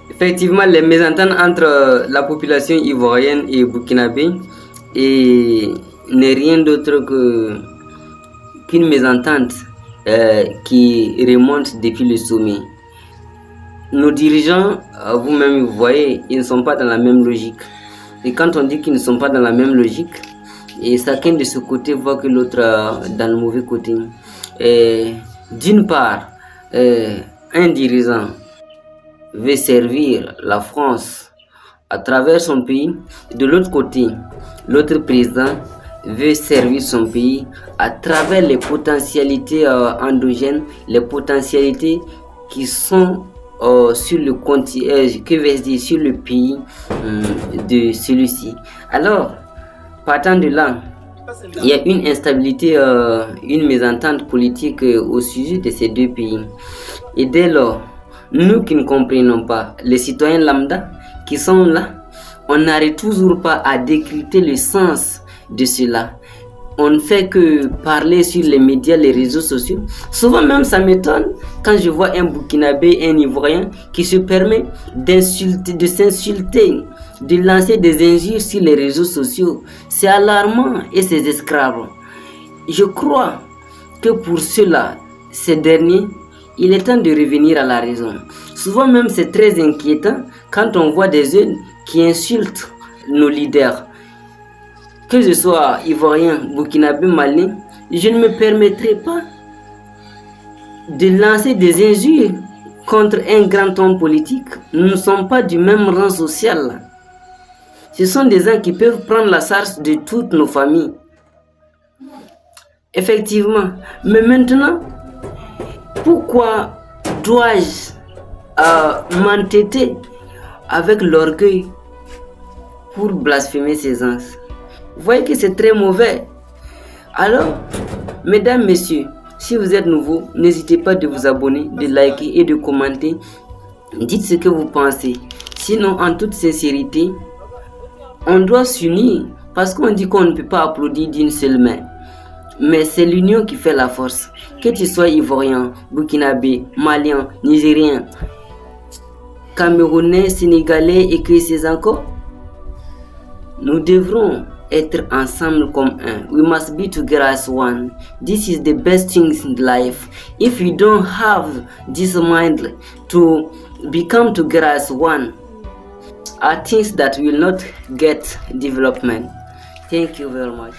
Effectivement, les mésententes entre la population ivoirienne et burkinabé et n'est rien d'autre qu'une mésentente qui remonte depuis le sommet. Nos dirigeants, vous-même vous voyez, ils ne sont pas dans la même logique. Et quand on dit qu'ils ne sont pas dans la même logique, et chacun de ce côté voit que l'autre dans le mauvais côté. D'une part, un dirigeant veut servir la France à travers son pays. De l'autre côté, l'autre président veut servir son pays à travers les potentialités endogènes, les potentialités qui sont sur le continent, que vais-je dire, sur le pays de celui-ci. Alors, partant de là, il y a une instabilité, une mésentente politique au sujet de ces deux pays. Et dès lors, nous qui ne comprenons pas, les citoyens lambda qui sont là, on n'arrive toujours pas à décrypter le sens de cela. On ne fait que parler sur les médias, les réseaux sociaux. Souvent même, ça m'étonne quand je vois un Burkinabé, un Ivoirien qui se permet d'insulter, de s'insulter, de lancer des injures sur les réseaux sociaux. C'est alarmant et c'est escrave. Je crois que pour cela, ces derniers, il est temps de revenir à la raison. Souvent même, c'est très inquiétant quand on voit des jeunes qui insultent nos leaders. Que je sois ivoirien, burkinabé, malien, je ne me permettrai pas de lancer des injures contre un grand homme politique. Nous ne sommes pas du même rang social. Ce sont des gens qui peuvent prendre la charge de toutes nos familles. Effectivement. Mais maintenant, pourquoi dois-je m'entêter avec l'orgueil pour blasphémer ces gens? Vous voyez que c'est très mauvais. Alors, mesdames, messieurs, si vous êtes nouveaux, n'hésitez pas de vous abonner, de liker et de commenter. Dites ce que vous pensez. Sinon, en toute sincérité, on doit s'unir parce qu'on dit qu'on ne peut pas applaudir d'une seule main. Mais c'est l'union qui fait la force. Que tu sois ivoirien, burkinabé, malien, nigérien, camerounais, sénégalais et que c'est encore, nous devrons être ensemble comme un. We must be together as one. This is the best thing in life. If we don't have this mind to become together as one, are things that will not get development. Thank you very much.